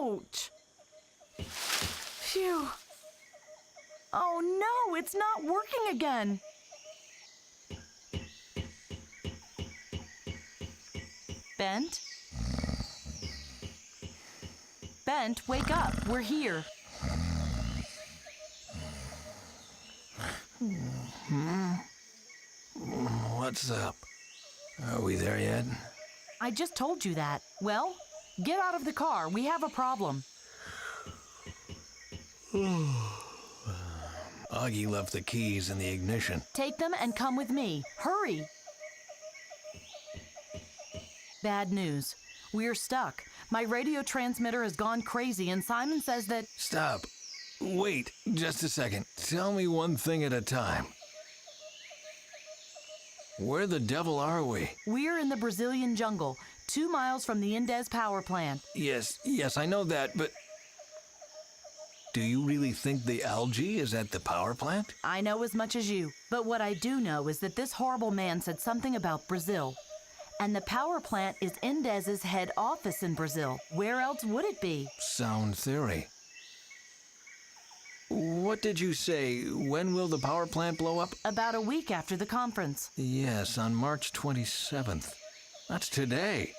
Ouch! Phew. Oh no, it's not working again. Bent? Bent, wake up. We're here. What's up? Are we there yet? I just told you that. Well, get out of the car. We have a problem. Augie left the keys in the ignition. Take them and come with me. Hurry! Bad news. We're stuck. My radio transmitter has gone crazy and Simon says that... Stop. Wait, just a second. Tell me one thing at a time. Where the devil are we? We're in the Brazilian jungle, 2 miles from the Indes power plant. Yes, I know that, but... Do you really think the algae is at the power plant? I know as much as you, but what I do know is that this horrible man said something about Brazil. And the power plant is Indes's head office in Brazil. Where else would it be? Sound theory. What did you say? When will the power plant blow up? About a week after the conference. Yes, on March 27th. That's today.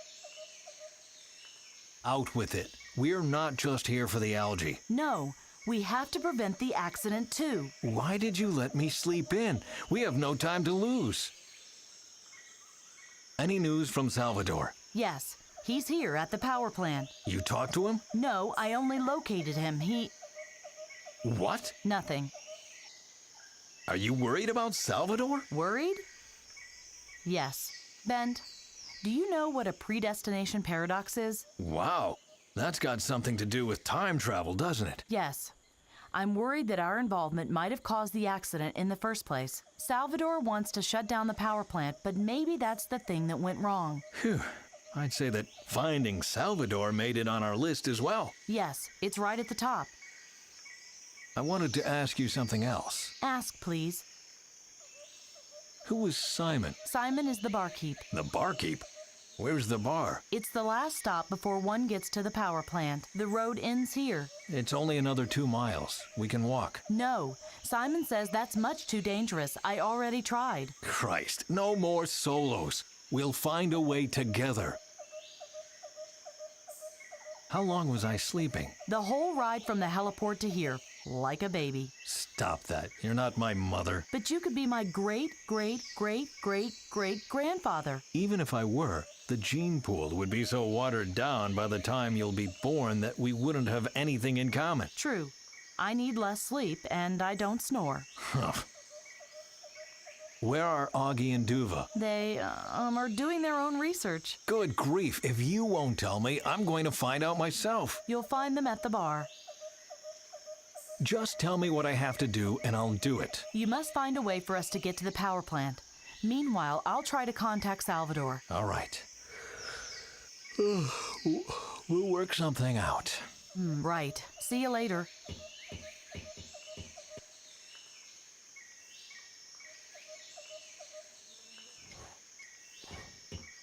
Out with it. We're not just here for the algae. No, we have to prevent the accident too. Why did you let me sleep in? We have no time to lose. Any news from Salvador? Yes, he's here at the power plant. You talked to him? No, I only located him. What? Nothing. Are you worried about Salvador? Worried? Yes. Bent, do you know what a predestination paradox is? Wow, that's got something to do with time travel, doesn't it? Yes. I'm worried that our involvement might have caused the accident in the first place. Salvador wants to shut down the power plant, but maybe that's the thing that went wrong. Phew. I'd say that finding Salvador made it on our list as well. Yes, it's right at the top. I wanted to ask you something else. Ask, please. Who is Simon? Simon is the barkeep. The barkeep? Where's the bar? It's the last stop before one gets to the power plant. The road ends here. It's only another 2 miles. We can walk. No, Simon says that's much too dangerous. I already tried. Christ, no more solos. We'll find a way together. How long was I sleeping? The whole ride from the heliport to here, like a baby. Stop that. You're not my mother. But you could be my great-great-great-great-great-grandfather. Even if I were, the gene pool would be so watered down by the time you'll be born that we wouldn't have anything in common. True. I need less sleep, and I don't snore. Where are Augie and Duva? They, are doing their own research. Good grief, if you won't tell me, I'm going to find out myself. You'll find them at the bar. Just tell me what I have to do, and I'll do it. You must find a way for us to get to the power plant. Meanwhile, I'll try to contact Salvador. All right. We'll work something out. Right. See you later.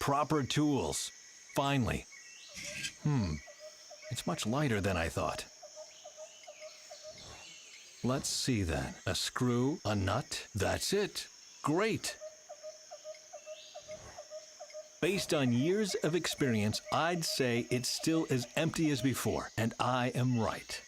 Proper tools. Finally. It's much lighter than I thought. Let's see then. A screw, a nut, that's it. Great. Based on years of experience, I'd say it's still as empty as before, and I am right.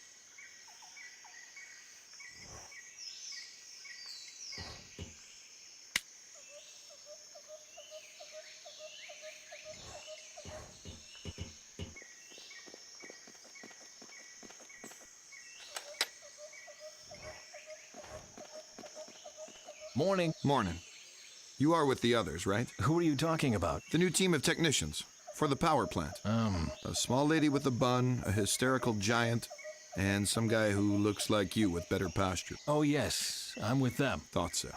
Morning. Morning. You are with the others, right? Who are you talking about? The new team of technicians for the power plant. A small lady with a bun, a hysterical giant, and some guy who looks like you with better posture. Oh, yes. I'm with them. Thought so.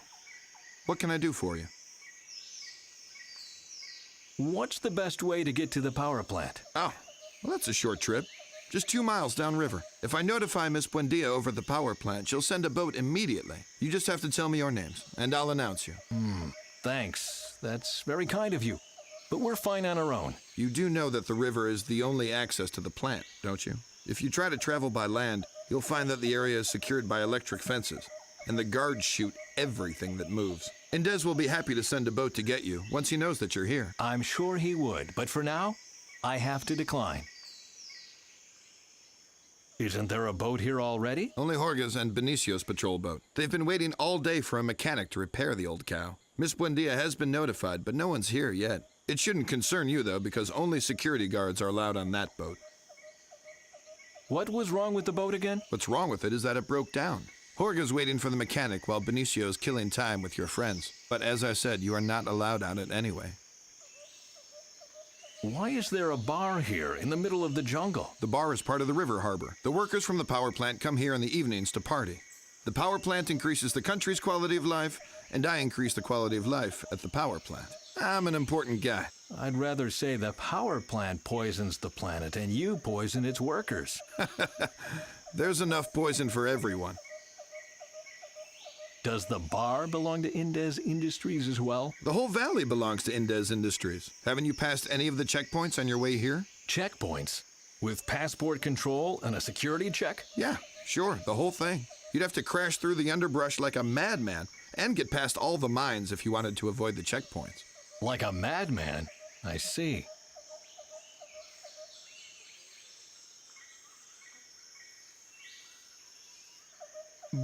What can I do for you? What's the best way to get to the power plant? Oh, well, that's a short trip. Just 2 miles downriver. If I notify Miss Buendia over at the power plant, she'll send a boat immediately. You just have to tell me your names, and I'll announce you. Thanks. That's very kind of you. But we're fine on our own. You do know that the river is the only access to the plant, don't you? If you try to travel by land, you'll find that the area is secured by electric fences, and the guards shoot everything that moves. Indez will be happy to send a boat to get you once he knows that you're here. I'm sure he would, but for now, I have to decline. Isn't there a boat here already? Only Jorge's and Benicio's patrol boat. They've been waiting all day for a mechanic to repair the old cow. Miss Buendia has been notified, but no one's here yet. It shouldn't concern you, though, because only security guards are allowed on that boat. What was wrong with the boat again? What's wrong with it is that it broke down. Jorge's waiting for the mechanic while Benicio's killing time with your friends. But as I said, you are not allowed on it anyway. Why is there a bar here in the middle of the jungle? The bar is part of the river harbor. The workers from the power plant come here in the evenings to party. The power plant increases the country's quality of life, and I increase the quality of life at the power plant. I'm an important guy. I'd rather say the power plant poisons the planet and you poison its workers. There's enough poison for everyone. Does the bar belong to Indez Industries as well? The whole valley belongs to Indez Industries. Haven't you passed any of the checkpoints on your way here? Checkpoints? With passport control and a security check? Yeah, sure, the whole thing. You'd have to crash through the underbrush like a madman and get past all the mines if you wanted to avoid the checkpoints. Like a madman? I see.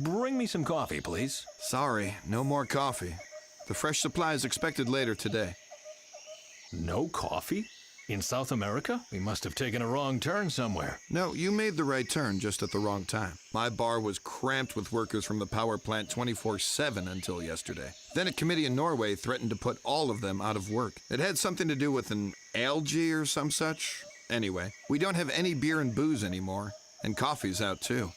Bring me some coffee, please. Sorry, no more coffee. The fresh supply is expected later today. No coffee? In South America? We must have taken a wrong turn somewhere. No, you made the right turn just at the wrong time. My bar was cramped with workers from the power plant 24/7 until yesterday. Then a committee in Norway threatened to put all of them out of work. It had something to do with an algae or some such. Anyway, we don't have any beer and booze anymore, and coffee's out too.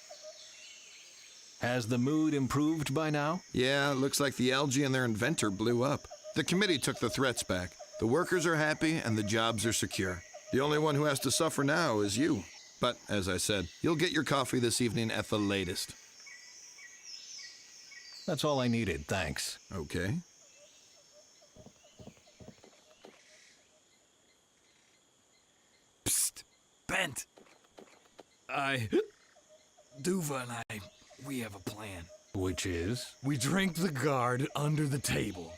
Has the mood improved by now? Yeah, looks like the algae and their inventor blew up. The committee took the threats back. The workers are happy and the jobs are secure. The only one who has to suffer now is you. But, as I said, you'll get your coffee this evening at the latest. That's all I needed, thanks. Okay. Psst, Bent. Duva and I, we have a plan. Which is? We drink the guard under the table.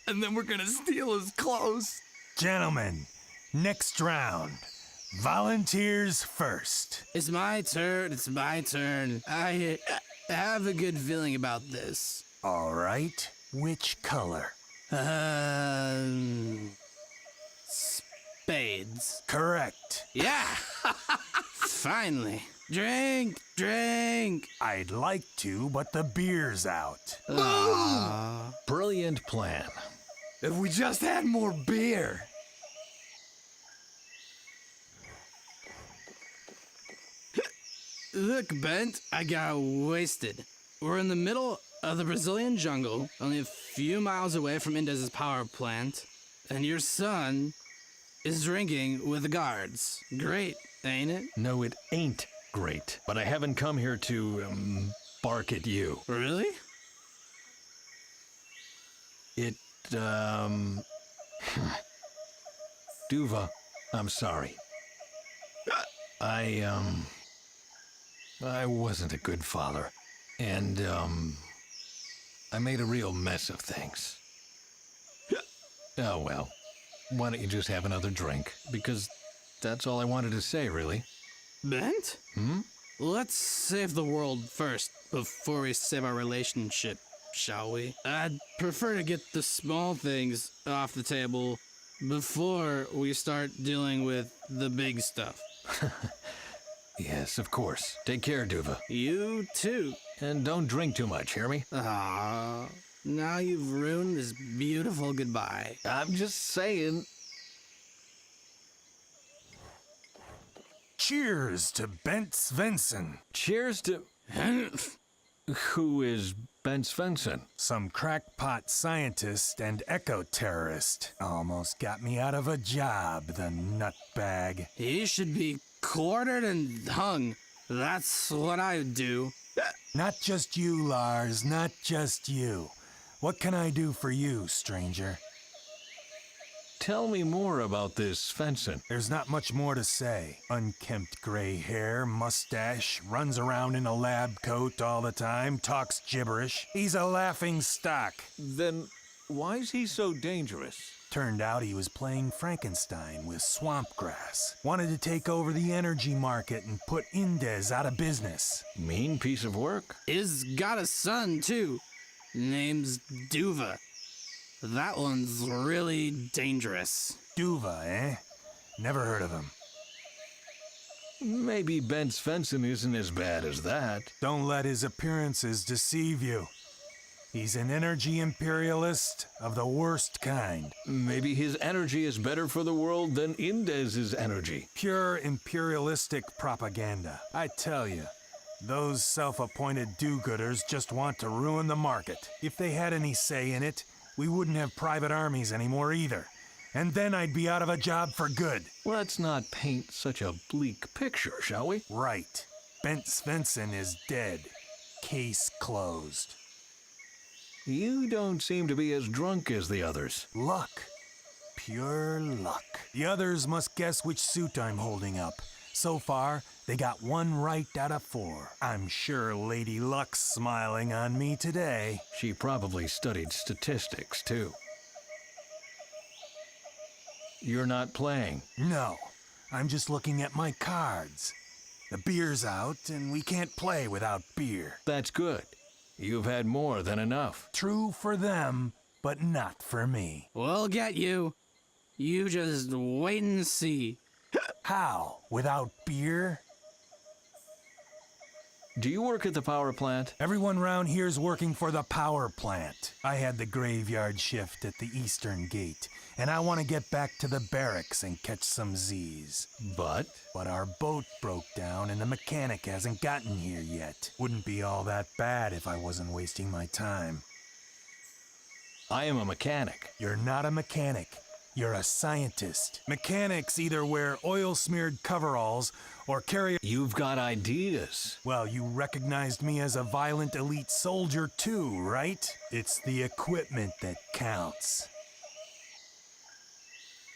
And then we're gonna steal his clothes. Gentlemen, next round. Volunteers first. It's my turn. I have a good feeling about this. All right. Which color? Spades. Correct. Yeah! Finally. Drink! I'd like to, but the beer's out. Brilliant plan. If we just had more beer. Look, Bent, I got wasted. We're in the middle of the Brazilian jungle, only a few miles away from Indez's power plant, and your son is drinking with the guards. Great, ain't it? No, it ain't great. But I haven't come here to, bark at you. Really? It, Duva, I'm sorry. I wasn't a good father. And, I made a real mess of things. Oh, well. Why don't you just have another drink? Because that's all I wanted to say, really. Bent? Let's save the world first before we save our relationship, shall we? I'd prefer to get the small things off the table before we start dealing with the big stuff. Yes, of course. Take care, Duva. You too. And don't drink too much, hear me? Ah, now you've ruined this beautiful goodbye. I'm just saying. Cheers to Bent Svensson. Cheers to... Who is Ben Svensson? Some crackpot scientist and eco-terrorist. Almost got me out of a job, the nutbag. He should be quartered and hung. That's what I would do. Not just you, Lars, not just you. What can I do for you, stranger? Tell me more about this Svensson. There's not much more to say. Unkempt gray hair, mustache, runs around in a lab coat all the time, talks gibberish. He's a laughing stock. Then why's he so dangerous? Turned out he was playing Frankenstein with swamp grass. Wanted to take over the energy market and put Indez out of business. Mean piece of work. He's got a son, too. Name's Duva. That one's really dangerous. Duva, eh? Never heard of him. Maybe Ben Svensson isn't as bad as that. Don't let his appearances deceive you. He's an energy imperialist of the worst kind. Maybe his energy is better for the world than Indez's energy. Pure imperialistic propaganda. I tell you, those self-appointed do-gooders just want to ruin the market. If they had any say in it, we wouldn't have private armies anymore either. And then I'd be out of a job for good. Let's not paint such a bleak picture, shall we? Right. Bent Svensson is dead. Case closed. You don't seem to be as drunk as the others. Luck. Pure luck. The others must guess which suit I'm holding up. So far, they got 1 right out of 4. I'm sure Lady Luck's smiling on me today. She probably studied statistics, too. You're not playing. No, I'm just looking at my cards. The beer's out, and we can't play without beer. That's good. You've had more than enough. True for them, but not for me. We'll get you. You just wait and see. How? Without beer? Do you work at the power plant? Everyone round here's working for the power plant. I had the graveyard shift at the eastern gate, and I want to get back to the barracks and catch some Z's. But Our boat broke down and the mechanic hasn't gotten here yet. Wouldn't be all that bad if I wasn't wasting my time. I am a mechanic. You're not a mechanic. You're a scientist. Mechanics either wear oil-smeared coveralls or carry... You've got ideas. Well, you recognized me as a violent elite soldier too, right? It's the equipment that counts.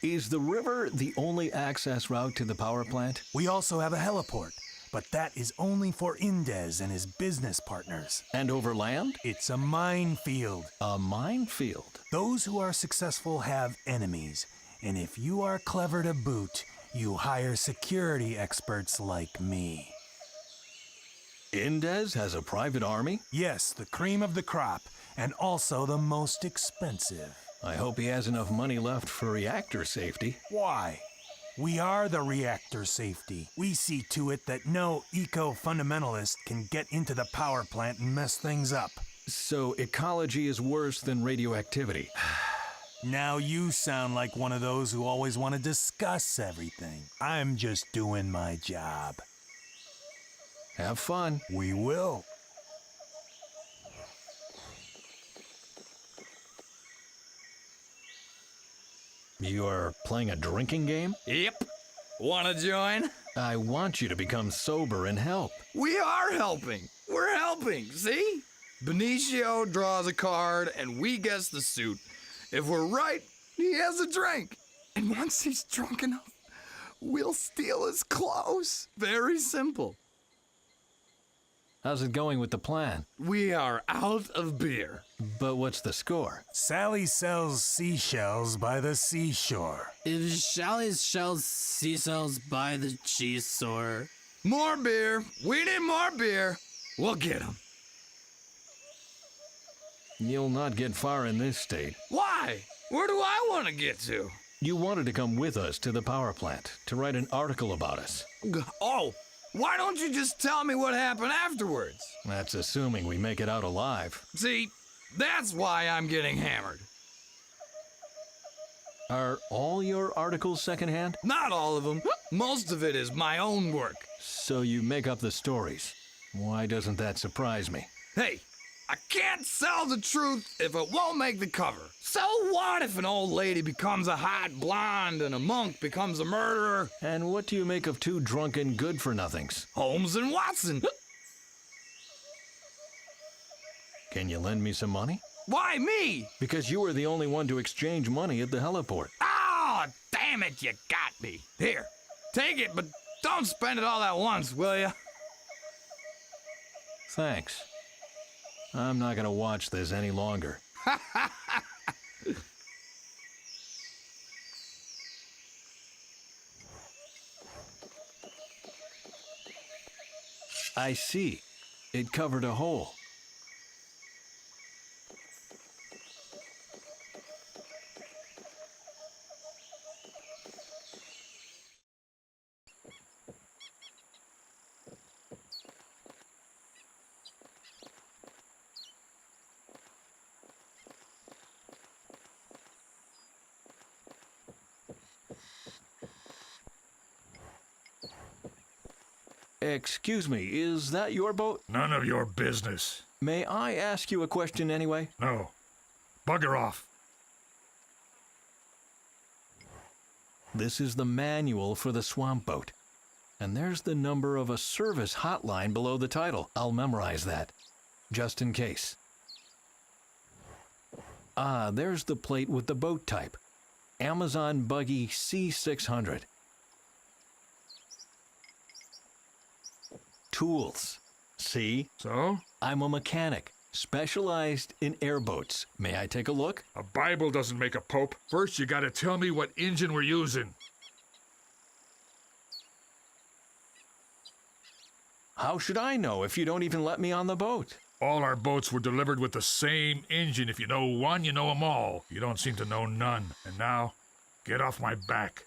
Is the river the only access route to the power plant? We also have a heliport, but that is only for Indez and his business partners. And over land? It's a minefield. A minefield. Those who are successful have enemies, and if you are clever to boot, you hire security experts like me. Indez has a private army? Yes, the cream of the crop, and also the most expensive. I hope he has enough money left for reactor safety. Why? We are the reactor safety. We see to it that no eco-fundamentalist can get into the power plant and mess things up. So ecology is worse than radioactivity. Now you sound like one of those who always want to discuss everything. I'm just doing my job. Have fun. We will. You are playing a drinking game? Yep. Wanna join? I want you to become sober and help. We are helping. We're helping, see? Benicio draws a card and we guess the suit. If we're right, he has a drink. And once he's drunk enough, we'll steal his clothes. Very simple. How's it going with the plan? We are out of beer. But what's the score? Sally sells seashells by the seashore. If Shelly's shells seashells by the cheese store. More beer. We need more beer. We'll get him. You'll not get far in this state. Why? Where do I want to get to? You wanted to come with us to the power plant to write an article about us. Oh, why don't you just tell me what happened afterwards? That's assuming we make it out alive. See, that's why I'm getting hammered. Are all your articles secondhand? Not all of them. Most of it is my own work. So you make up the stories. Why doesn't that surprise me? Hey, I can't sell the truth if it won't make the cover. So what if an old lady becomes a hot blonde and a monk becomes a murderer? And what do you make of 2 drunken good-for-nothings? Holmes and Watson. Can you lend me some money? Why me? Because you were the only one to exchange money at the heliport. Oh, Damn it, you got me. Here, take it, but don't spend it all at once, will ya? Thanks. I'm not gonna watch this any longer. I see. It covered a hole. Excuse me, is that your boat? None of your business. May I ask you a question anyway? No. Bugger off. This is the manual for the swamp boat. And there's the number of a service hotline below the title. I'll memorize that, just in case. Ah, there's the plate with the boat type. Amazon Buggy C600. Tools. See? So? I'm a mechanic, specialized in airboats. May I take a look? A Bible doesn't make a pope. First, you gotta tell me what engine we're using. How should I know if you don't even let me on the boat? All our boats were delivered with the same engine. If you know one, you know them all. You don't seem to know none. And now, get off my back.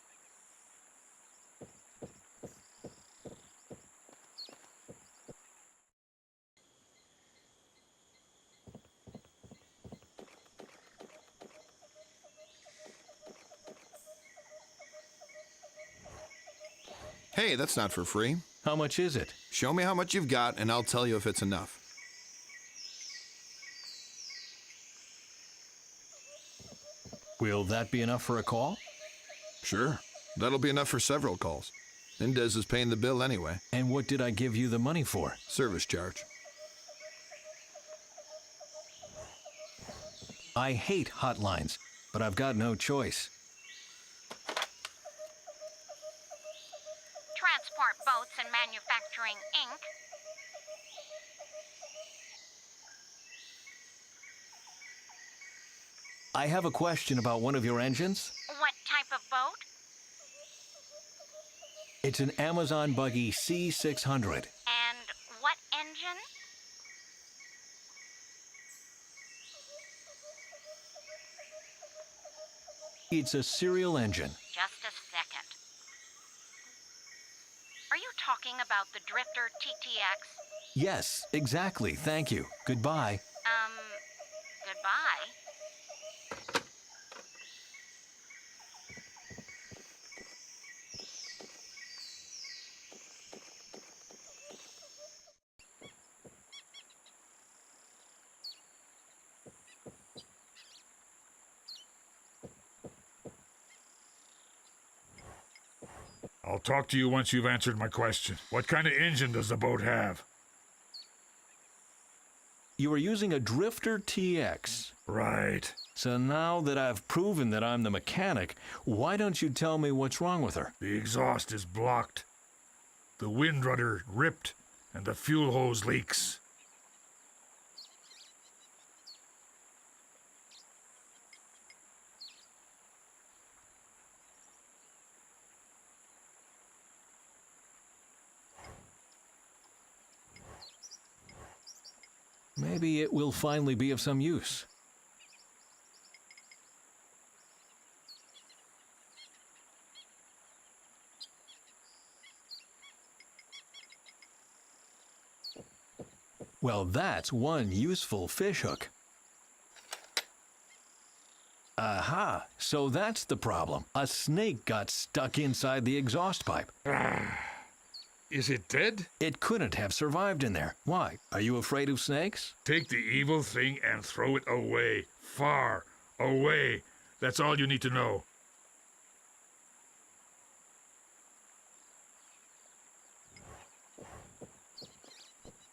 Hey, that's not for free. How much is it? Show me how much you've got, and I'll tell you if it's enough. Will that be enough for a call? Sure. That'll be enough for several calls. Indez is paying the bill anyway. And what did I give you the money for? Service charge. I hate hotlines, but I've got no choice. Transport Boats and Manufacturing, Inc. I have a question about one of your engines. What type of boat? It's an Amazon Buggy C600. And what engine? It's a serial engine. Just a second. Are you talking about the Drifter TTX? Yes, exactly. Thank you. Goodbye. Goodbye. I'll talk to you once you've answered my question. What kind of engine does the boat have? You are using a Drifter TX. Right. So now that I've proven that I'm the mechanic, why don't you tell me what's wrong with her? The exhaust is blocked. The wind rudder ripped, and the fuel hose leaks. Maybe it will finally be of some use. Well, that's one useful fishhook. Aha, so that's the problem. A snake got stuck inside the exhaust pipe. Is it dead? It couldn't have survived in there. Why? Are you afraid of snakes? Take the evil thing and throw it away. Far away. That's all you need to know.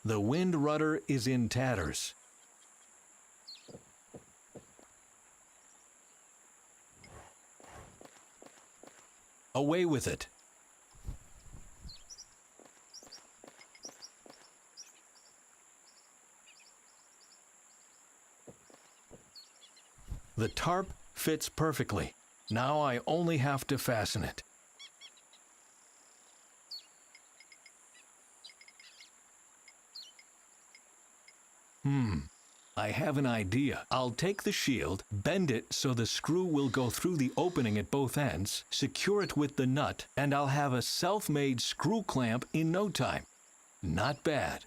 The wind rudder is in tatters. Away with it. The tarp fits perfectly. Now I only have to fasten it. I have an idea. I'll take the shield, bend it so the screw will go through the opening at both ends, secure it with the nut, and I'll have a self-made screw clamp in no time. Not bad.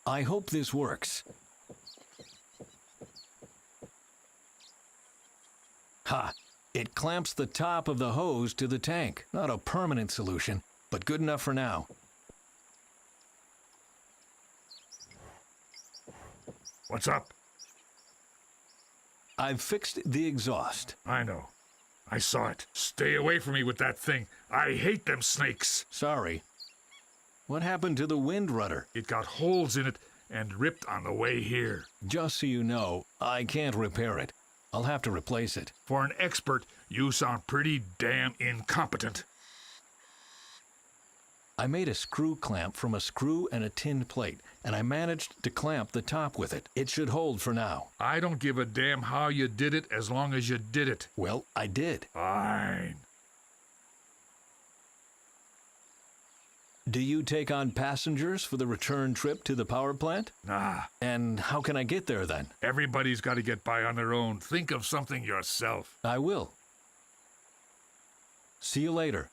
I hope this works. Ha! It clamps the top of the hose to the tank. Not a permanent solution, but good enough for now. What's up? I've fixed the exhaust. I know. I saw it. Stay away from me with that thing. I hate them snakes. Sorry. What happened to the wind rudder? It got holes in it and ripped on the way here. Just so you know, I can't repair it. I'll have to replace it. For an expert, you sound pretty damn incompetent. I made a screw clamp from a screw and a tin plate, and I managed to clamp the top with it. It should hold for now. I don't give a damn how you did it as long as you did it. Well, I did. Fine. Do you take on passengers for the return trip to the power plant? Nah, And how can I get there then? everybody's got to get by on their own. Think of something yourself. I will. See you later.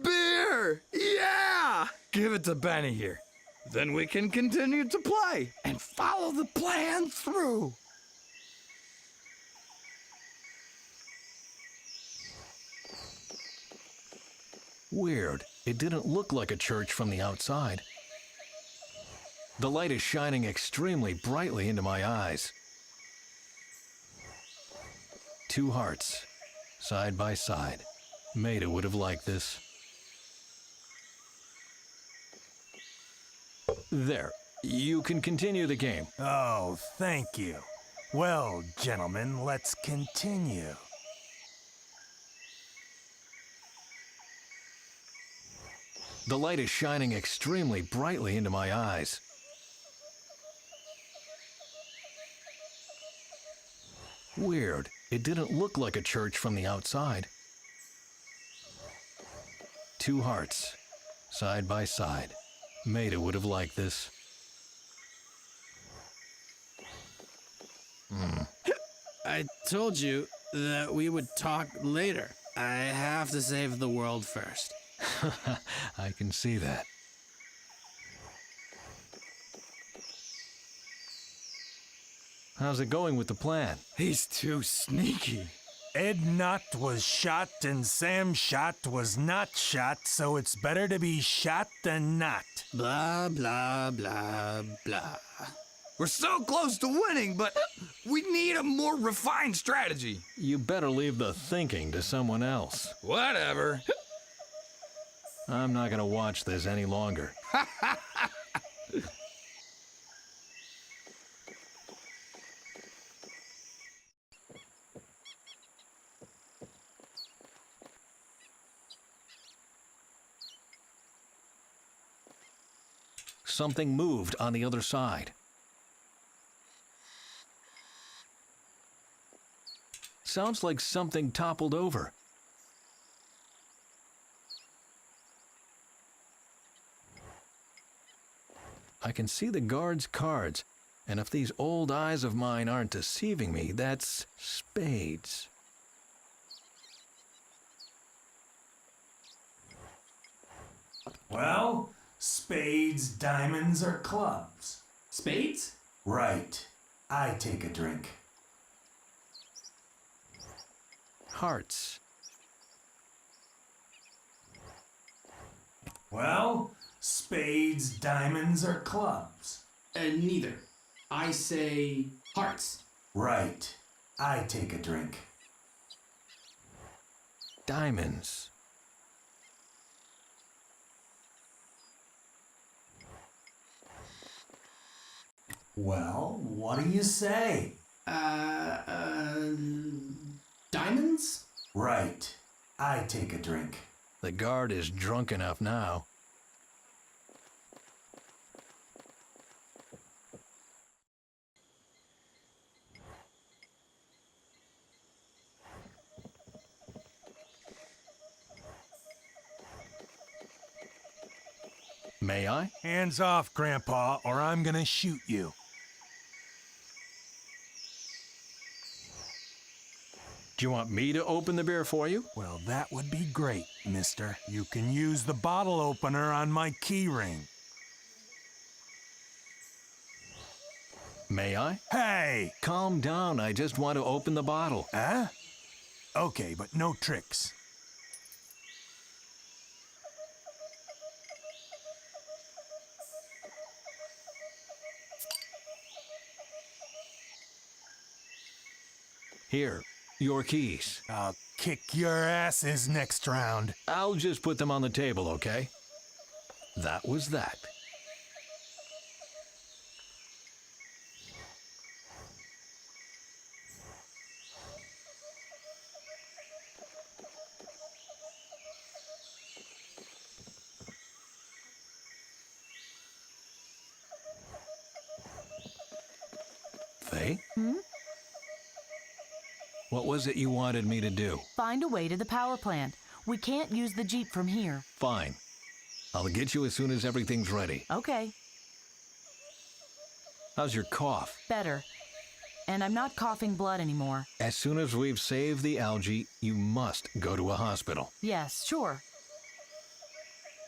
Beer! Yeah! Give it to Benny here. Then we can continue to play and follow the plan through. Weird. It didn't look like a church from the outside. The light is shining extremely brightly into my eyes. Two hearts, side by side. Maida would have liked this. There. You can continue the game. Oh, thank you. Well, gentlemen, let's continue. The light is shining extremely brightly into my eyes. Weird. It didn't look like a church from the outside. Two hearts, side by side. Maida would have liked this. I told you that we would talk later. I have to save the world first. I can see that. How's it going with the plan? He's too sneaky. Ed Knott was shot and Sam Shot was not shot, so it's better to be shot than not. Blah, blah, blah, blah. We're so close to winning, but we need a more refined strategy. You better leave the thinking to someone else. Whatever. I'm not gonna watch this any longer. Something moved on the other side. Sounds like something toppled over. I can see the guard's cards, and if these old eyes of mine aren't deceiving me, that's spades. Well, spades, diamonds, or clubs? Spades? Right. I take a drink. hearts. Well, spades, diamonds, or clubs? Neither. I say hearts. Right. I take a drink. Diamonds. Well, what do you say? Diamonds? Right. I take a drink. The guard is drunk enough now. May I? Hands off, Grandpa, or I'm gonna shoot you. Do you want me to open the beer for you? Well, that would be great, mister. You can use the bottle opener on my key ring. May I? Hey! Calm down, I just want to open the bottle. Huh? Okay, but no tricks. Here, your keys. I'll kick your asses next round. I'll just put them on the table, okay? That was that. Faye? What was it you wanted me to do? Find a way to the power plant. We can't use the Jeep from here. Fine. I'll get you as soon as everything's ready. Okay, How's your cough? better. And I'm not coughing blood anymore. As soon as we've saved the algae, you must go to a hospital. Yes, sure.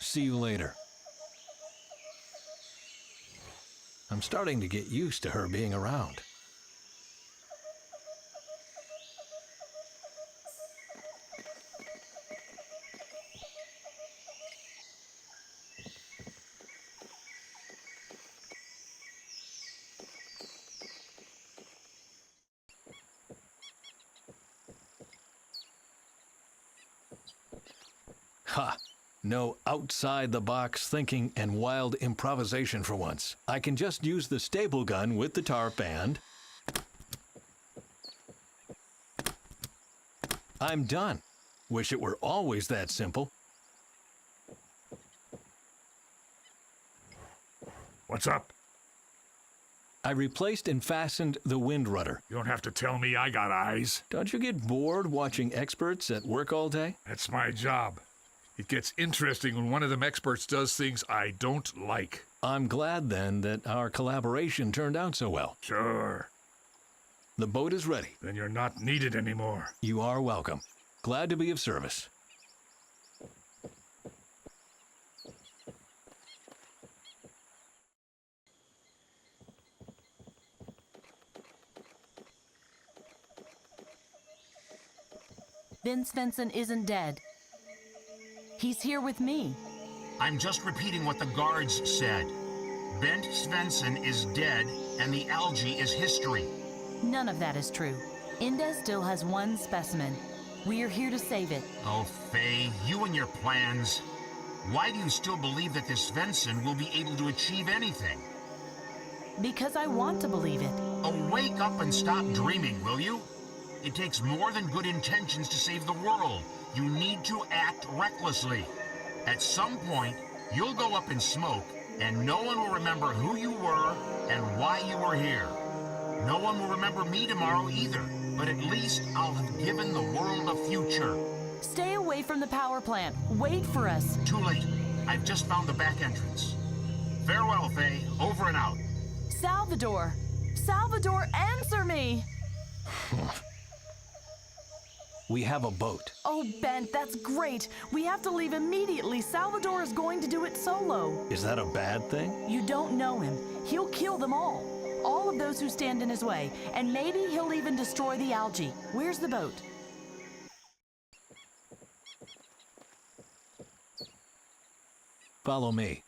See you later. I'm starting to get used to her being around. Ha! No outside-the-box thinking and wild improvisation for once. I can just use the staple gun with the tarp and... I'm done. Wish it were always that simple. What's up? I replaced and fastened the wind rudder. You don't have to tell me I got eyes. Don't you get bored watching experts at work all day? That's my job. It gets interesting when one of them experts does things I don't like. I'm glad then that our collaboration turned out so well. Sure. The boat is ready. Then you're not needed anymore. You are welcome. Glad to be of service. Ben Svensson isn't dead. He's here with me. I'm just repeating what the guards said. Bent Svensson is dead, and the algae is history. None of that is true. Indes still has one specimen. We are here to save it. Oh, Faye, you and your plans. Why do you still believe that this Svensson will be able to achieve anything? Because I want to believe it. Oh, wake up and stop dreaming, will you? It takes more than good intentions to save the world. You need to act recklessly. At some point, you'll go up in smoke, and no one will remember who you were and why you were here. No one will remember me tomorrow either, but at least I'll have given the world a future. Stay away from the power plant. Wait for us. Too late. I've just found the back entrance. Farewell, Faye. Over and out. Salvador! Salvador, answer me! We have a boat. Oh, Bent, that's great. We have to leave immediately. Salvador is going to do it solo. Is that a bad thing? You don't know him. He'll kill them all of those who stand in his way, and maybe he'll even destroy the algae. Where's the boat? Follow me.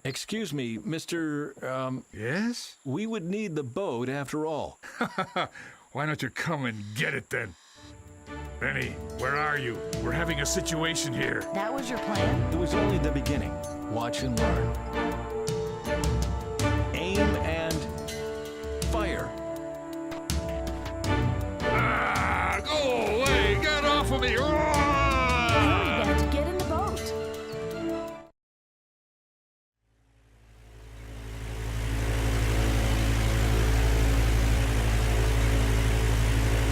Excuse me, Mr. Yes? We would need the boat after all. Why don't you come and get it then? Benny, where are you? We're having a situation here. That was your plan? It was only the beginning. Watch and learn. Aim and fire. Ah, go away! Get off of me! Hurry, Ben, get in the boat.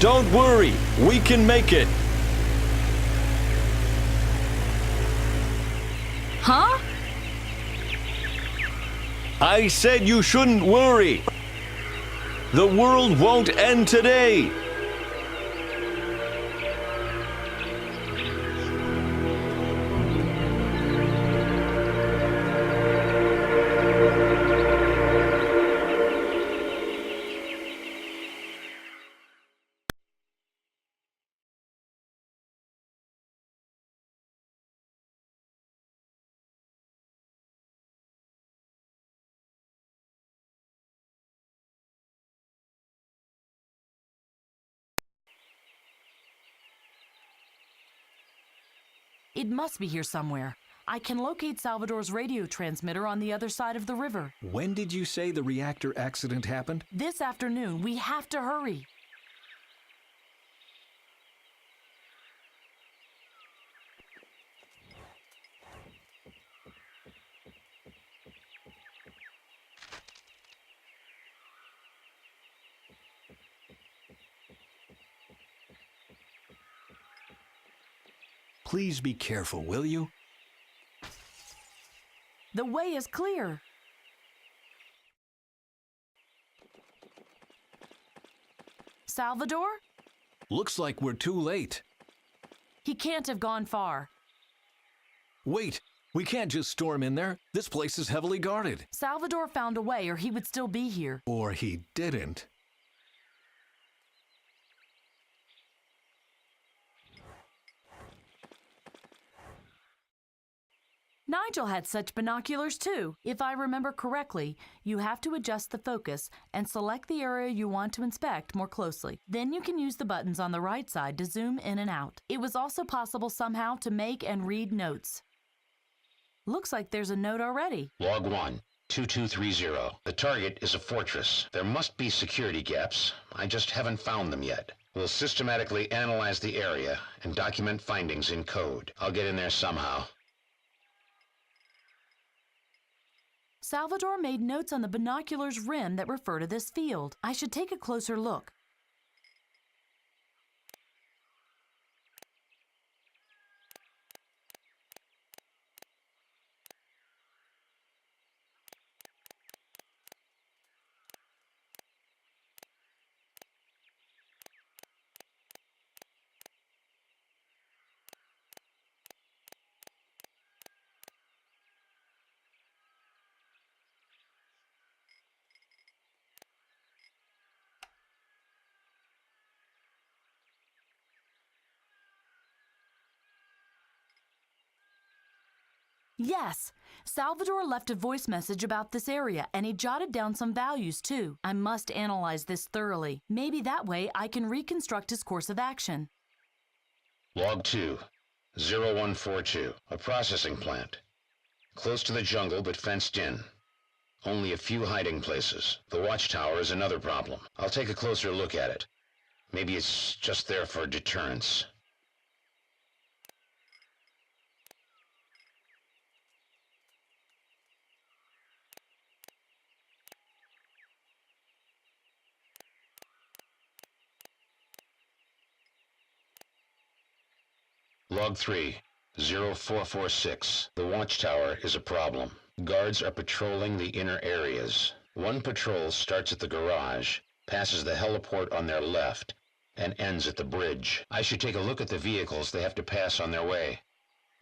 Don't worry, we can make it. Huh? I said you shouldn't worry. The world won't end today. It must be here somewhere. I can locate Salvador's radio transmitter on the other side of the river. When did you say the reactor accident happened? This afternoon, we have to hurry. Please be careful, will you? The way is clear. Salvador? Looks like we're too late. He can't have gone far. Wait, we can't just storm in there. This place is heavily guarded. Salvador found a way, or he would still be here. Or he didn't. Nigel had such binoculars too. If I remember correctly, you have to adjust the focus and select the area you want to inspect more closely. Then you can use the buttons on the right side to zoom in and out. It was also possible somehow to make and read notes. Looks like there's a note already. Log 1, 2230. The target is a fortress. There must be security gaps. I just haven't found them yet. We'll systematically analyze the area and document findings in code. I'll get in there somehow. Salvador made notes on the binocular's rim that refer to this field. I should take a closer look. Yes, Salvador left a voice message about this area, and he jotted down some values too. I must analyze this thoroughly. Maybe that way I can reconstruct his course of action. Log 2, 0142. A processing plant. Close to the jungle but fenced in. Only a few hiding places. The watchtower is another problem. I'll take a closer look at it. Maybe it's just there for deterrence. Log 3, 0446. The watchtower is a problem. Guards are patrolling the inner areas. One patrol starts at the garage, passes the heliport on their left, and ends at the bridge. I should take a look at the vehicles they have to pass on their way.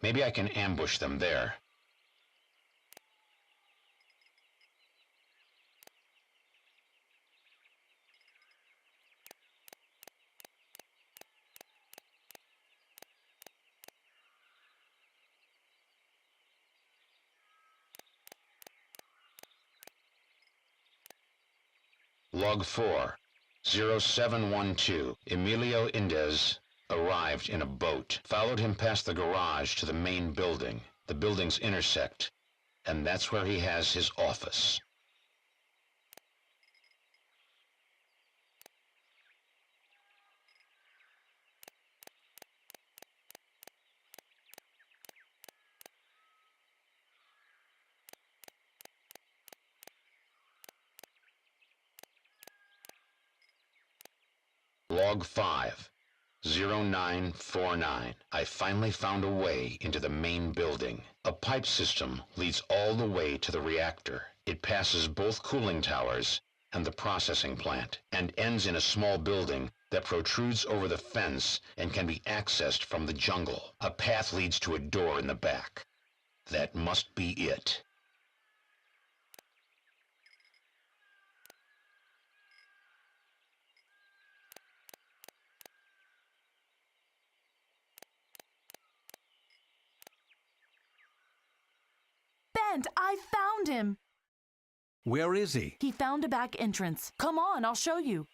Maybe I can ambush them there. Log 4, 0712. Emilio Indez arrived in a boat, followed him past the garage to the main building. The buildings intersect, and that's where he has his office. Log 5, 0949. I finally found a way into the main building. A pipe system leads all the way to the reactor. It passes both cooling towers and the processing plant, and ends in a small building that protrudes over the fence and can be accessed from the jungle. A path leads to a door in the back. That must be it. Bent, I found him! Where is he? He found a back entrance. Come on, I'll show you.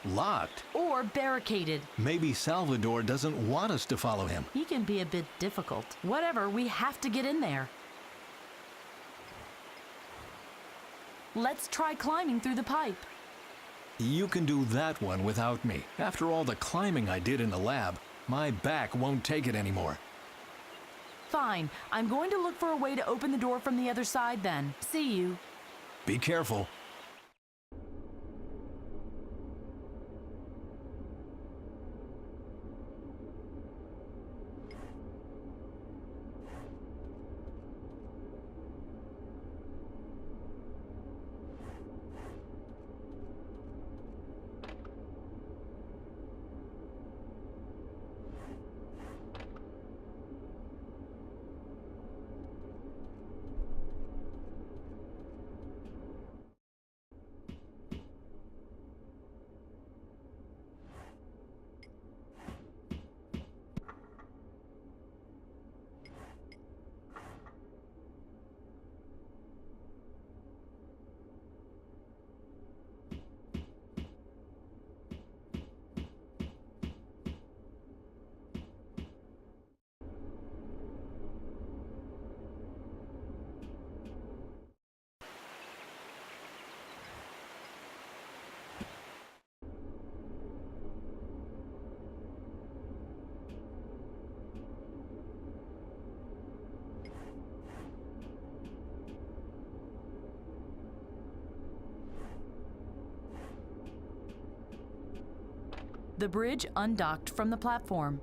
Locked. Or barricaded. Maybe Salvador doesn't want us to follow him. He can be a bit difficult. Whatever, we have to get in there. Let's try climbing through the pipe. You can do that one without me. After all the climbing I did in the lab, my back won't take it anymore. Fine. I'm going to look for a way to open the door from the other side then. See you. Be careful. The bridge undocked from the platform.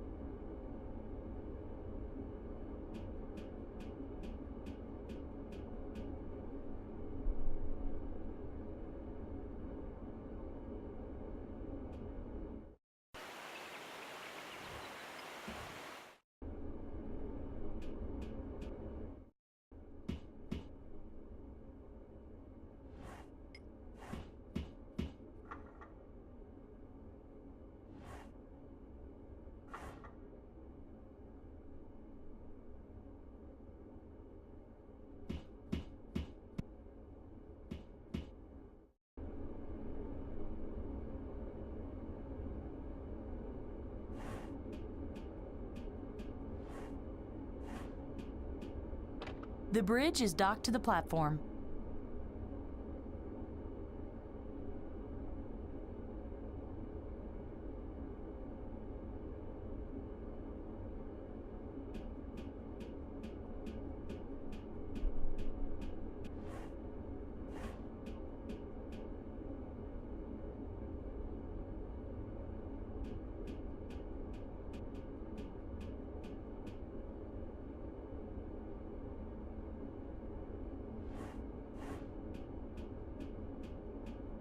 The bridge is docked to the platform.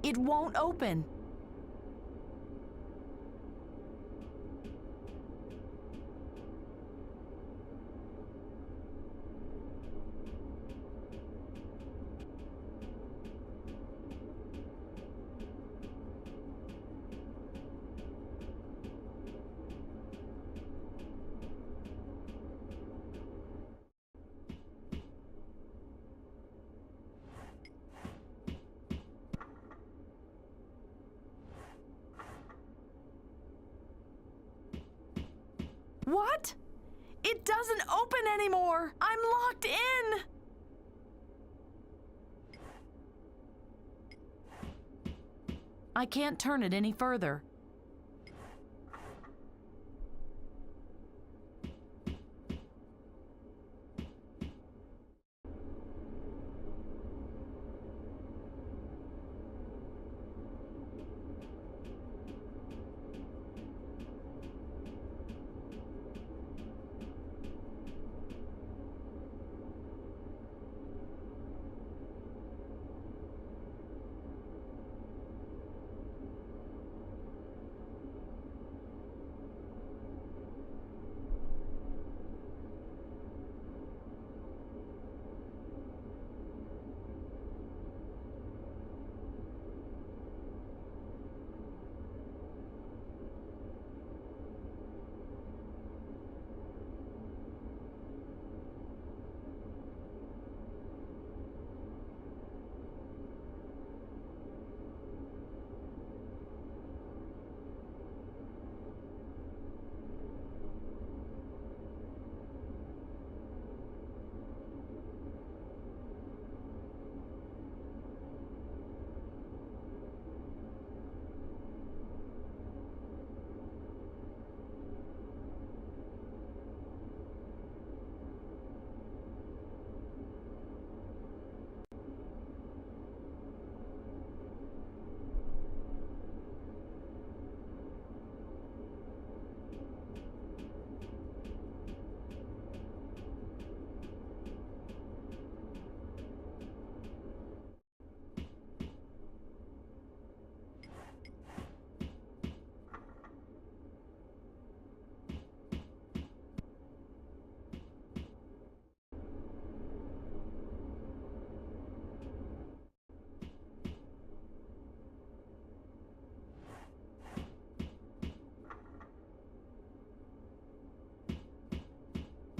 It won't open. What? It doesn't open anymore. I'm locked in. I can't turn it any further.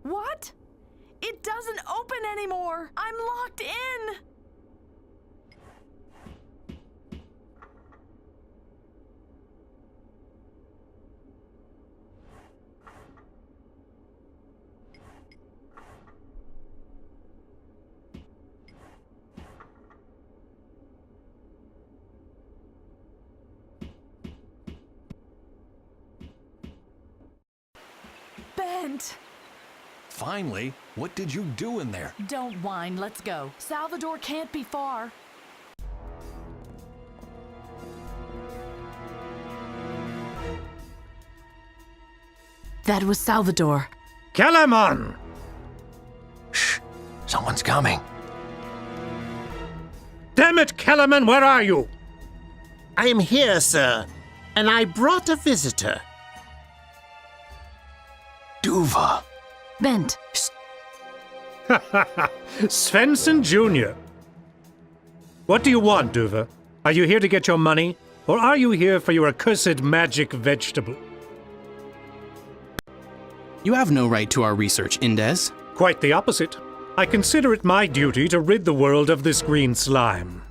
What? It doesn't open anymore. I'm locked in. Bent. Finally, what did you do in there? Don't whine, let's go. Salvador can't be far. That was Salvador. Kellerman! Shh, someone's coming. Damn it, Kellerman, where are you? I am here, sir, and I brought a visitor. Duva. Bent. Svensson Jr. What do you want, Duva? Are you here to get your money, or are you here for your accursed magic vegetable? You have no right to our research, Indes. Quite the opposite. I consider it my duty to rid the world of this green slime.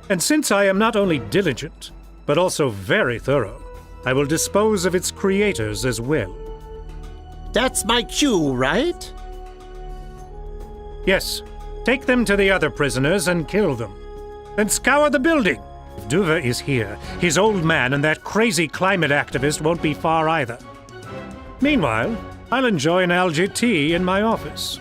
And since I am not only diligent, but also very thorough, I will dispose of its creators as well. That's my cue, right? Yes, take them to the other prisoners and kill them. Then scour the building. If Duva is here, his old man and that crazy climate activist won't be far either. Meanwhile, I'll enjoy an algae tea in my office.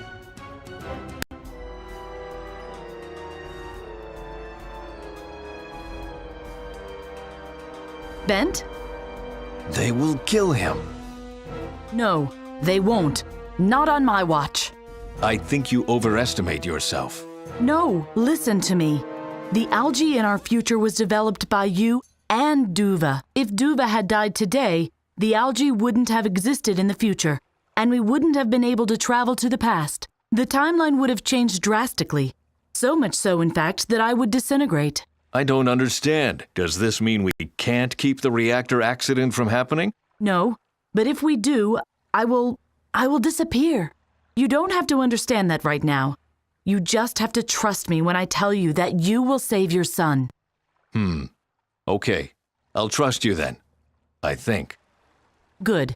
Bent? They will kill him. No, they won't. Not on my watch. I think you overestimate yourself. No, listen to me. The algae in our future was developed by you and Duva. If Duva had died today, the algae wouldn't have existed in the future, and we wouldn't have been able to travel to the past. The timeline would have changed drastically. So much so, in fact, that I would disintegrate. I don't understand. Does this mean we can't keep the reactor accident from happening? No, but if we do, I will disappear. You don't have to understand that right now. You just have to trust me when I tell you that you will save your son. Okay. I'll trust you then. I think. Good.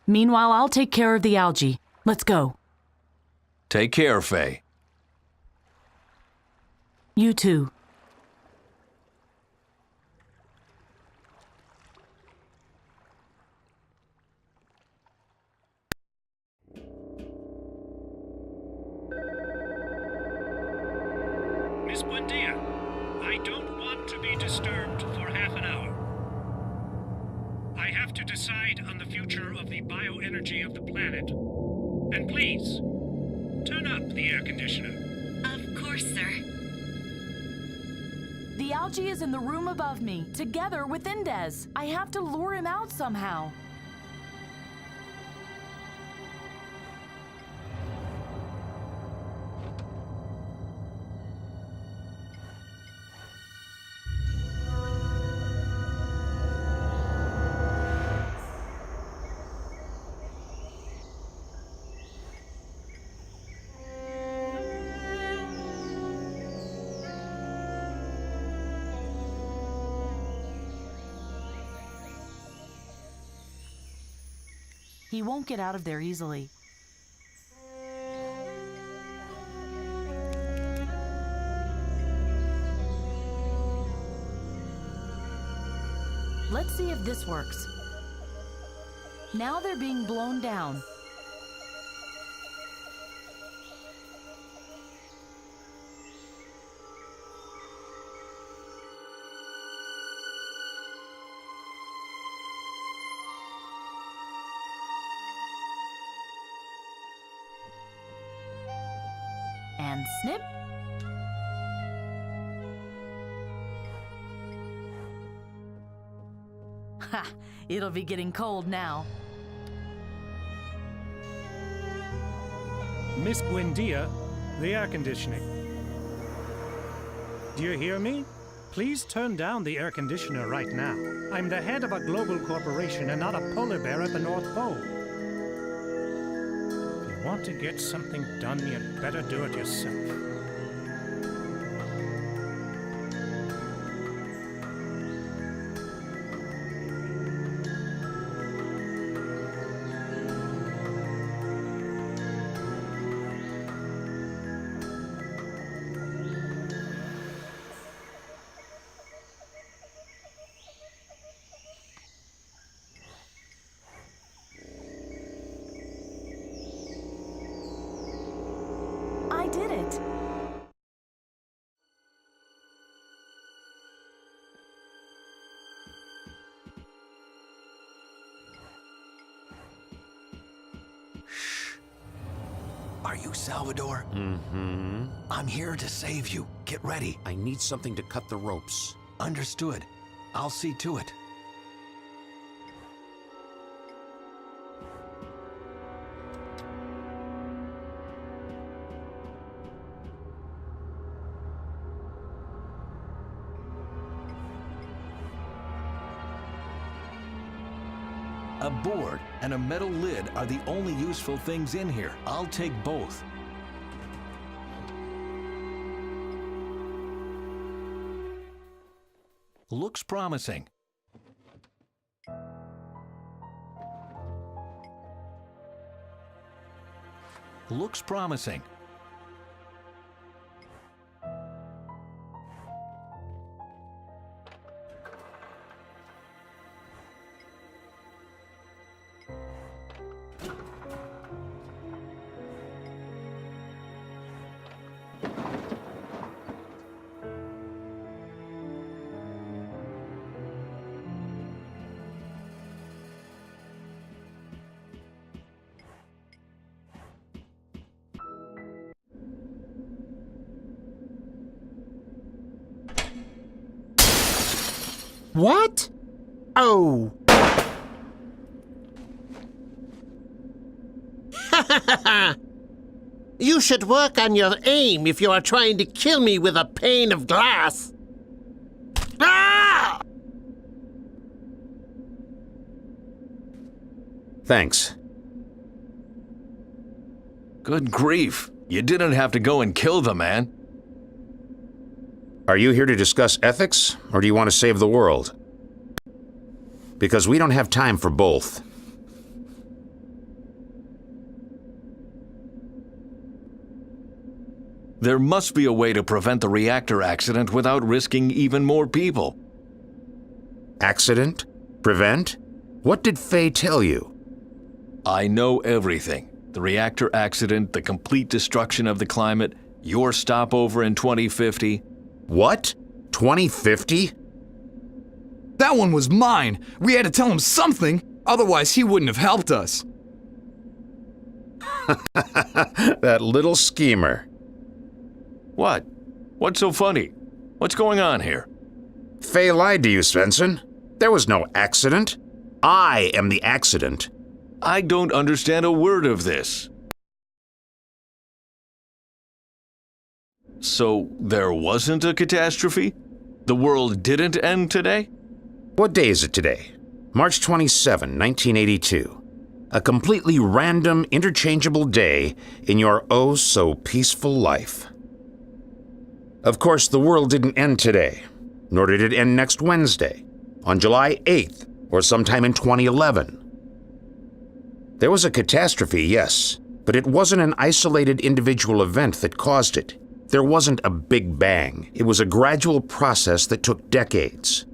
Meanwhile, I'll take care of the algae. Let's go. Take care, Faye. You too. Miss Buendia, I don't want to be disturbed for half an hour. I have to decide on the future of the bioenergy of the planet. And please, turn up the air conditioner. Of course, sir. The algae is in the room above me, together with Indez. I have to lure him out somehow. He won't get out of there easily. Let's see if this works. Now they're being blown down. And snip. Ha! It'll be getting cold now. Miss Buendia, the air conditioning. Do you hear me? Please turn down the air conditioner right now. I'm the head of a global corporation and not a polar bear at the North Pole. If you want to get something done, you'd better do it yourself. I did it. Are you Salvador? Mm-hmm. I'm here to save you. Get ready. I need something to cut the ropes. Understood. I'll see to it. A board and a metal lid are the only useful things in here. I'll take both. Looks promising. Looks promising. What? Oh. You should work on your aim if you are trying to kill me with a pane of glass. Ah! Thanks. Good grief. You didn't have to go and kill the man. Are you here to discuss ethics, or do you want to save the world? Because we don't have time for both. There must be a way to prevent the reactor accident without risking even more people. Accident? Prevent? What did Faye tell you? I know everything. The reactor accident, the complete destruction of the climate, your stopover in 2050. What? 2050? That one was mine. We had to tell him something, otherwise he wouldn't have helped us. That little schemer. What? What's so funny? What's going on here? Faye lied to you, Svensson. There was no accident. I am the accident. I don't understand a word of this. So there wasn't a catastrophe? The world didn't end today? What day is it today? March 27, 1982. A completely random, interchangeable day in your oh-so-peaceful life. Of course, the world didn't end today, nor did it end next Wednesday, on July 8th, or sometime in 2011. There was a catastrophe, yes, but it wasn't an isolated individual event that caused it. There wasn't a big bang. It was a gradual process that took decades.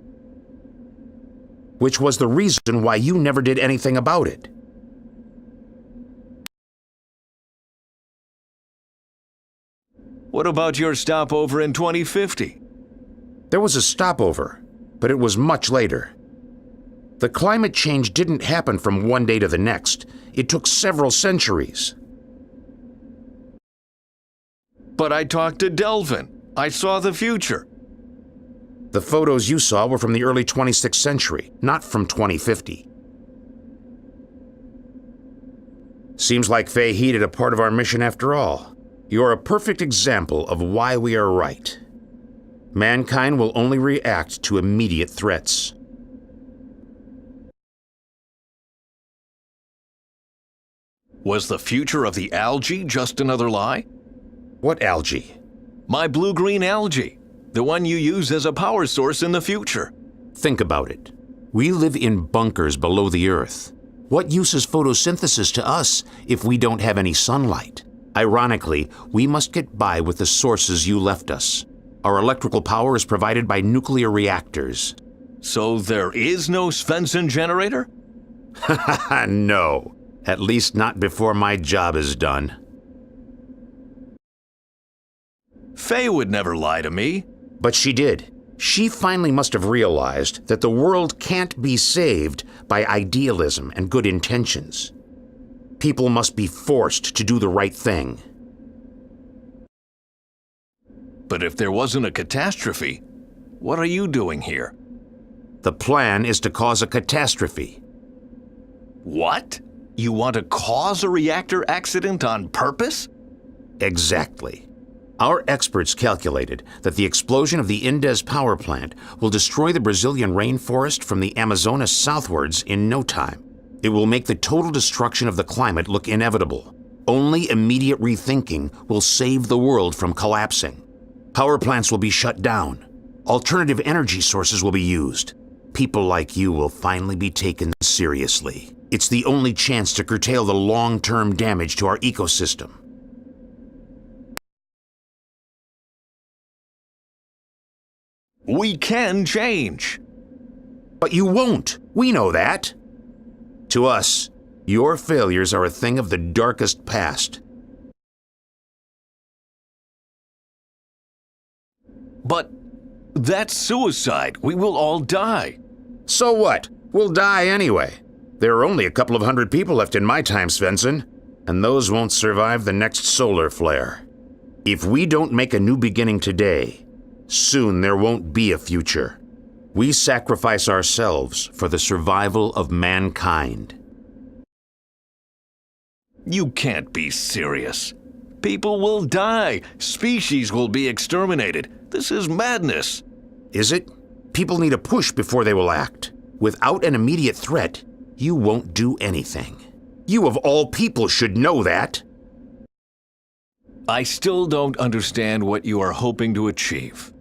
Which was the reason why you never did anything about it. What about your stopover in 2050? There was a stopover, but it was much later. The climate change didn't happen from one day to the next. It took several centuries. But I talked to Delvin. I saw the future. The photos you saw were from the early 26th century, not from 2050. Seems like Faye heeded a part of our mission after all. You're a perfect example of why we are right. Mankind will only react to immediate threats. Was the future of the algae just another lie? What algae? My blue-green algae, the one you use as a power source in the future. Think about it. We live in bunkers below the Earth. What use is photosynthesis to us if we don't have any sunlight? Ironically, we must get by with the sources you left us. Our electrical power is provided by nuclear reactors. So there is no Svensson generator? No. At least not before my job is done. Faye would never lie to me. But she did. She finally must have realized that the world can't be saved by idealism and good intentions. People must be forced to do the right thing. But if there wasn't a catastrophe, what are you doing here? The plan is to cause a catastrophe. What? You want to cause a reactor accident on purpose? Exactly. Our experts calculated that the explosion of the Indes power plant will destroy the Brazilian rainforest from the Amazonas southwards in no time. It will make the total destruction of the climate look inevitable. Only immediate rethinking will save the world from collapsing. Power plants will be shut down. Alternative energy sources will be used. People like you will finally be taken seriously. It's the only chance to curtail the long-term damage to our ecosystem. We can change. But you won't. We know that. To us, your failures are a thing of the darkest past. But that's suicide. We will all die. So what? We'll die anyway. There are only a couple of hundred people left in my time, Svensson, and those won't survive the next solar flare. If we don't make a new beginning today, soon there won't be a future. We sacrifice ourselves for the survival of mankind. You can't be serious. People will die. Species will be exterminated. This is madness. Is it? People need a push before they will act. Without an immediate threat, you won't do anything. You of all people should know that. I still don't understand what you are hoping to achieve.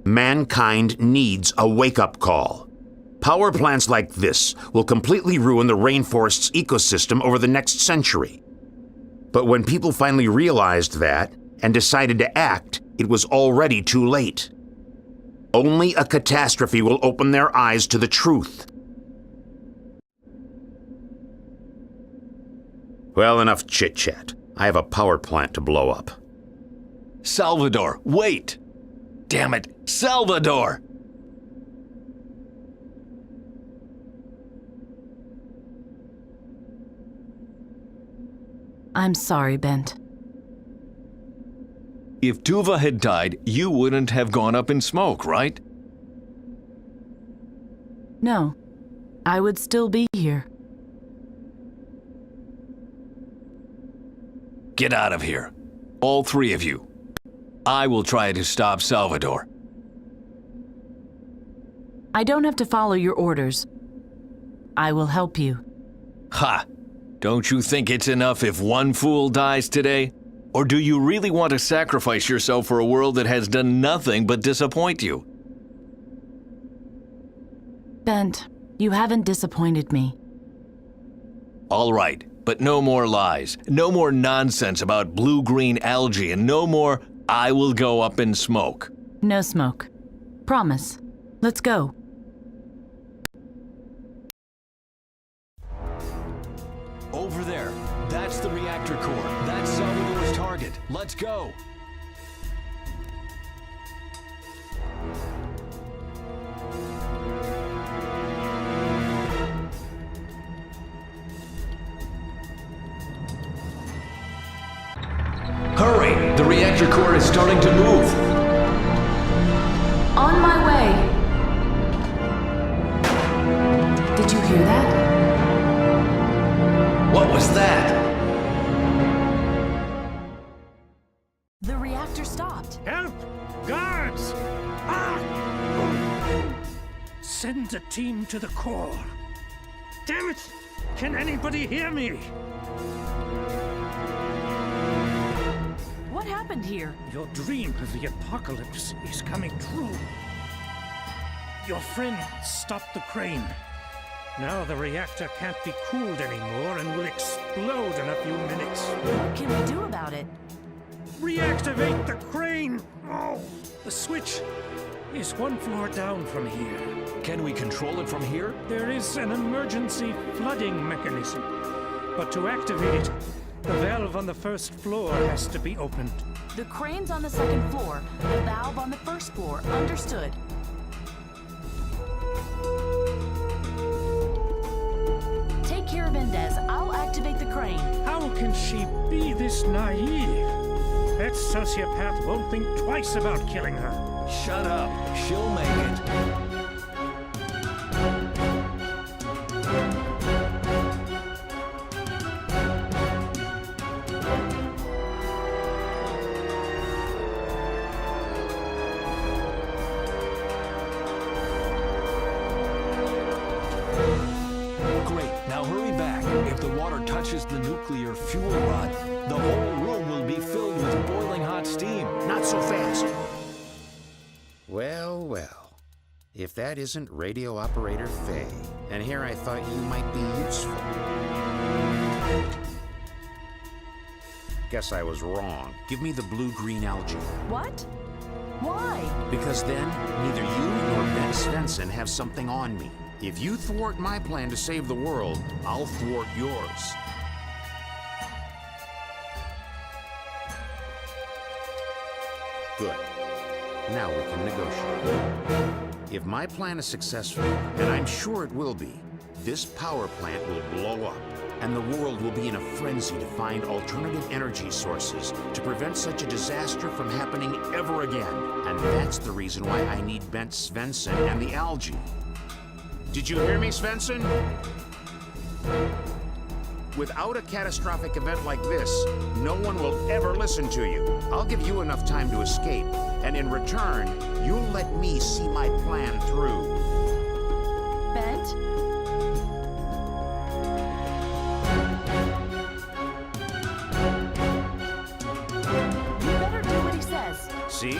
Mankind needs a wake-up call. Power plants like this will completely ruin the rainforest's ecosystem over the next century. But when people finally realized that and decided to act, it was already too late. Only a catastrophe will open their eyes to the truth. Well, enough chit-chat. I have a power plant to blow up. Salvador, wait! Damn it, Salvador! I'm sorry, Bent. If Tuva had died, you wouldn't have gone up in smoke, right? No, I would still be here. Get out of here. All three of you. I will try to stop Salvador. I don't have to follow your orders. I will help you. Ha! Don't you think it's enough if one fool dies today? Or do you really want to sacrifice yourself for a world that has done nothing but disappoint you? Bent, you haven't disappointed me. All right, but no more lies, no more nonsense about blue-green algae, and no more "I will go up in smoke." No smoke. Promise. Let's go. Over there. That's the reactor core. That's Salvador's target. Let's go. Hurry! The reactor core is starting to move. On my way. Did you hear that? What was that? The reactor stopped. Help! Guards! Ah! Send a team to the core. Damn it! Can anybody hear me? What happened here? Your dream of the apocalypse is coming true. Your friend stopped the crane. Now the reactor can't be cooled anymore and will explode in a few minutes. What can we do about it? Reactivate the crane! Oh, the switch is one floor down from here. Can we control it from here? There is an emergency flooding mechanism. But to activate it, the valve on the first floor has to be opened. The crane's on the second floor, the valve on the first floor. Understood. Take care of Mendez. I'll activate the crane. How can she be this naive? That sociopath won't think twice about killing her. Shut up. She'll make it. Touches the nuclear fuel rod, the whole room will be filled with boiling hot steam. Not so fast. Well, well. If that isn't radio operator Faye, and here I thought you might be useful. Guess I was wrong. Give me the blue-green algae. What? Why? Because then, neither you nor Ben Svensson have something on me. If you thwart my plan to save the world, I'll thwart yours. Good. Now we can negotiate. If my plan is successful, and I'm sure it will be, this power plant will blow up, and the world will be in a frenzy to find alternative energy sources to prevent such a disaster from happening ever again. And that's the reason why I need Bent Svensson and the algae. Did you hear me, Svensson? Without a catastrophic event like this, no one will ever listen to you. I'll give you enough time to escape, and in return, you'll let me see my plan through. Bent? You better do what he says. See?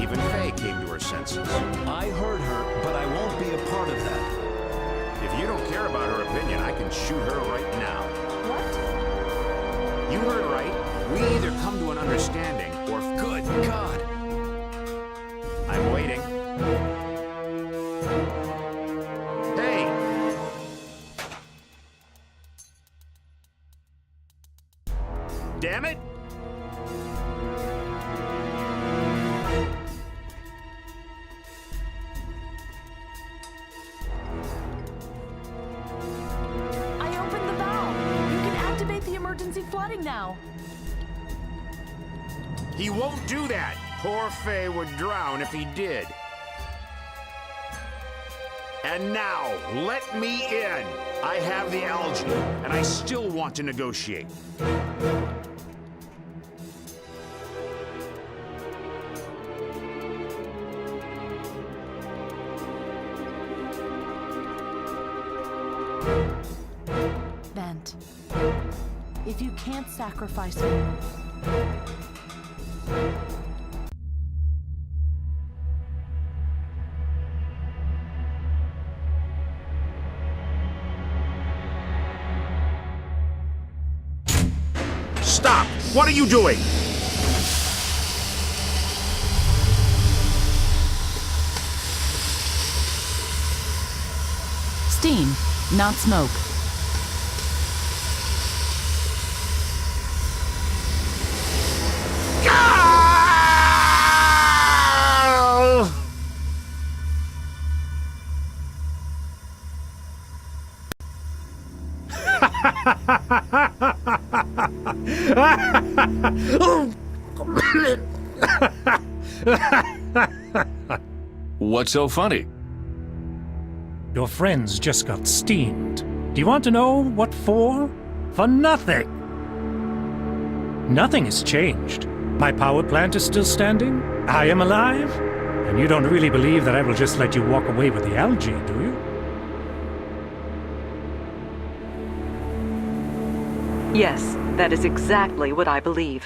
Even Faye came to her senses. I heard her, but I won't be a part of that. If you don't care about her opinion, I can shoot her right now. What? You heard right. We either come to an understanding, damn it! I opened the valve. You can activate the emergency flooding now. He won't do that. Poor Faye would drown if he did. And now, let me in. I have the algae, and I still want to negotiate. Bent. If you can't sacrifice me, Stop! What are you doing? steam, not smoke. What's so funny? Your friends just got steamed. Do you want to know what for? For nothing. Nothing has changed. My power plant is still standing. I am alive. And you don't really believe that I will just let you walk away with the algae, do you? Yes, that is exactly what I believe.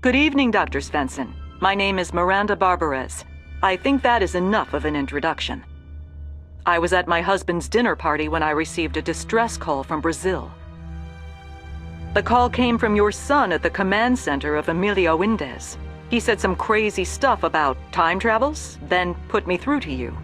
Good evening, Dr. Svensson. My name is Miranda Barbarez. I think that is enough of an introduction. I was at my husband's dinner party when I received a distress call from Brazil. The call came from your son at the command center of Emilio Indes. He said some crazy stuff about time travels, then put me through to you.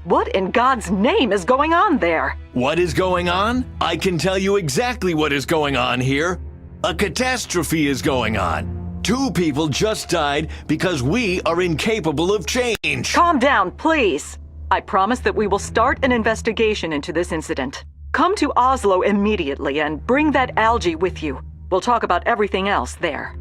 What in God's name is going on there? What is going on? I can tell you exactly what is going on here. A catastrophe is going on. 2 people just died because we are incapable of change. Calm down, please. I promise that we will start an investigation into this incident. Come to Oslo immediately and bring that algae with you. We'll talk about everything else there.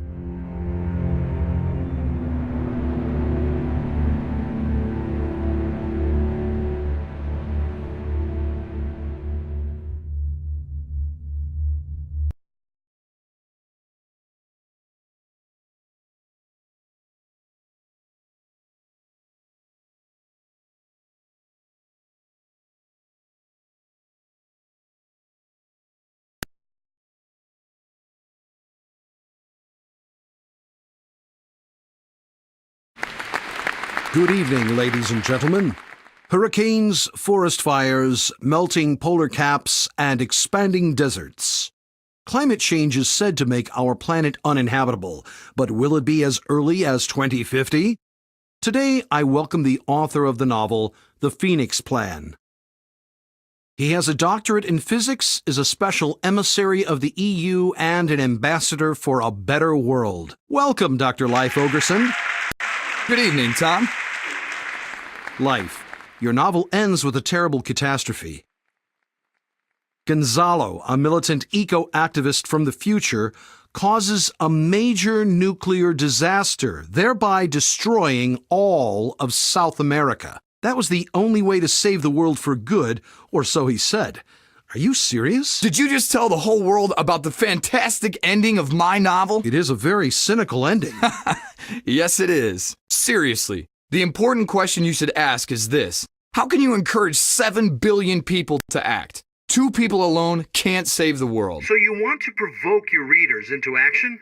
Good evening, ladies and gentlemen. Hurricanes, forest fires, melting polar caps, and expanding deserts. Climate change is said to make our planet uninhabitable, but will it be as early as 2050? Today, I welcome the author of the novel, The Phoenix Plan. He has a doctorate in physics, is a special emissary of the EU, and an ambassador for a better world. Welcome, Dr. Leif Ogerson. Good evening, Tom. Life. Your novel ends with a terrible catastrophe. Gonzalo, a militant eco-activist from the future, causes a major nuclear disaster, thereby destroying all of South America. That was the only way to save the world for good, or so he said. Are you serious? Did you just tell the whole world about the fantastic ending of my novel? It is a very cynical ending. Yes, it is. Seriously, the important question you should ask is this. How can you encourage 7 billion people to act? 2 people alone can't save the world. So you want to provoke your readers into action?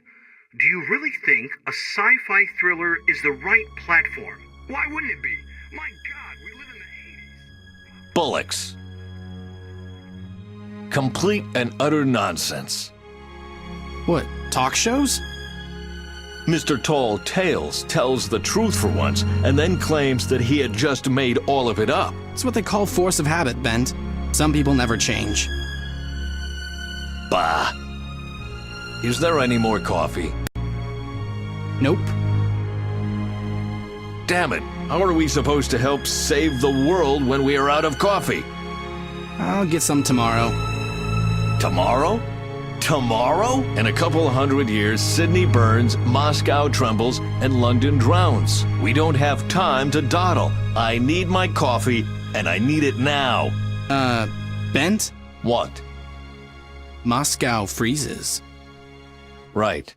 Do you really think a sci-fi thriller is the right platform? Why wouldn't it be? My God, we live in the 80s. Bullocks. Complete and utter nonsense. What, talk shows? Mr. Tall Tales tells the truth for once, and then claims that he had just made all of it up. It's what they call force of habit, Bent. Some people never change. Bah. Is there any more coffee? Nope. Damn it. How are we supposed to help save the world when we are out of coffee? I'll get some tomorrow. Tomorrow? Tomorrow? In a couple 100 years, Sydney burns, Moscow trembles, and London drowns. We don't have time to dawdle. I need my coffee, and I need it now. Bent? What? Moscow freezes. Right.